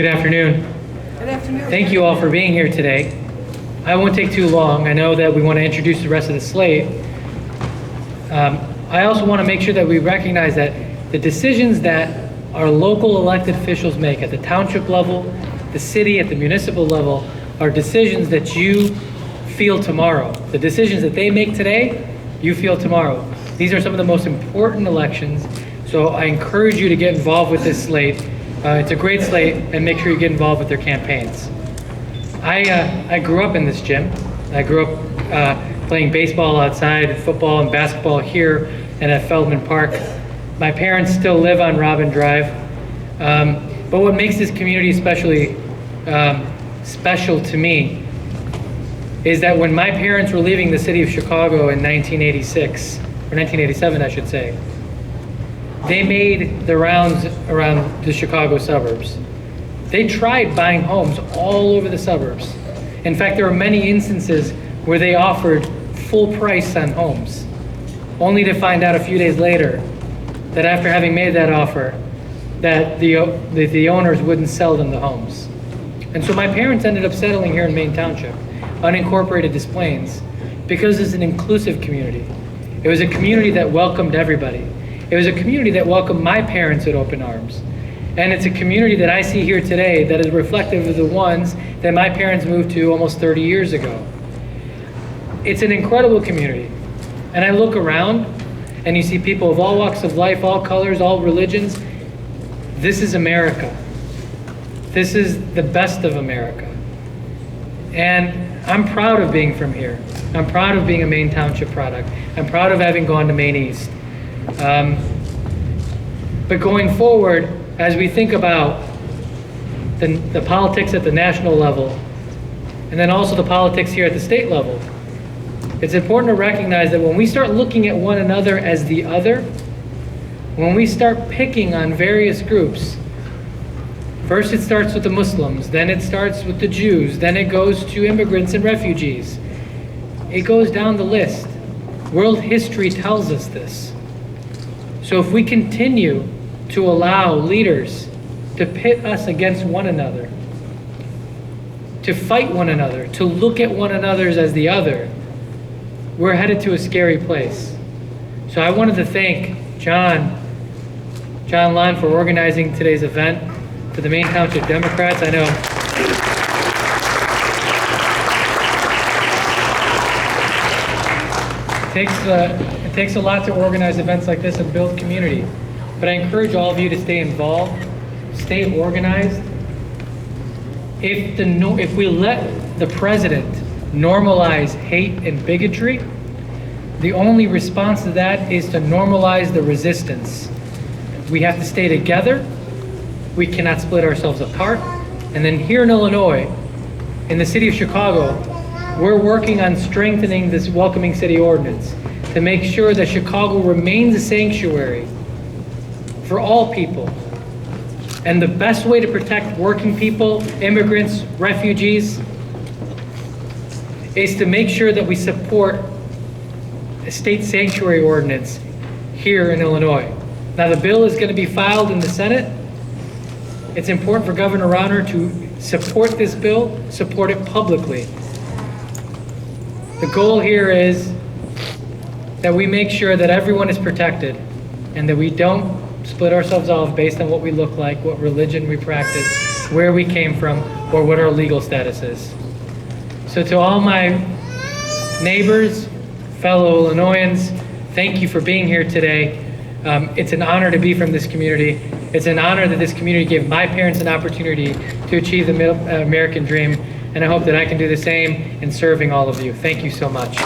Good afternoon. Good afternoon. Thank you all for being here today. I won't take too long. I know that we want to introduce the rest of the slate. I also want to make sure that we recognize that the decisions that our local elected officials make at the township level, the city, at the municipal level, are decisions that you feel tomorrow. The decisions that they make today, you feel tomorrow. These are some of the most important elections, so I encourage you to get involved with this slate. It's a great slate, and make sure you get involved with their campaigns. I grew up in this gym. I grew up playing baseball outside, football and basketball here and at Feldman Park. My parents still live on Robin Drive. But what makes this community especially special to me is that when my parents were leaving the city of Chicago in 1986, or 1987, I should say, they made the rounds around the Chicago suburbs. They tried buying homes all over the suburbs. In fact, there were many instances where they offered full price on homes, only to find out a few days later that after having made that offer, that the owners wouldn't sell them the homes. And so my parents ended up settling here in Maine Township, unincorporated Des Plaines, because it's an inclusive community. It was a community that welcomed everybody. It was a community that welcomed my parents with open arms. And it's a community that I see here today that is reflective of the ones that my parents moved to almost 30 years ago. It's an incredible community. And I look around and you see people of all walks of life, all colors, all religions. This is America. This is the best of America. And I'm proud of being from here. I'm proud of being a Maine Township product. I'm proud of having gone to Maine East. But going forward, as we think about the politics at the national level, and then also the politics here at the state level, it's important to recognize that when we start looking at one another as the other, when we start picking on various groups, first it starts with the Muslims, then it starts with the Jews, then it goes to immigrants and refugees. It goes down the list. World history tells us this. So if we continue to allow leaders to pit us against one another, to fight one another, to look at one another as the other, we're headed to a scary place. So I wanted to thank John Lund for organizing today's event, for the Maine Township Democrats. I know it takes a lot to organize events like this and build community. But I encourage all of you to stay involved, stay organized. If we let the president normalize hate and bigotry, the only response to that is to normalize the resistance. We have to stay together. We cannot split ourselves apart. And then here in Illinois, in the city of Chicago, we're working on strengthening this welcoming city ordinance to make sure that Chicago remains a sanctuary for all people. And the best way to protect working people, immigrants, refugees, is to make sure that we support a state sanctuary ordinance here in Illinois. Now the bill is going to be filed in the Senate. It's important for Governor Rauner to support this bill, support it publicly. The goal here is that we make sure that everyone is protected and that we don't split ourselves off based on what we look like, what religion we practice, where we came from, or what our legal status is. So to all my neighbors, fellow Illinoisans, thank you for being here today. It's an honor to be from this community. It's an honor that this community gave my parents an opportunity to achieve the American dream, and I hope that I can do the same in serving all of you. Thank you so much.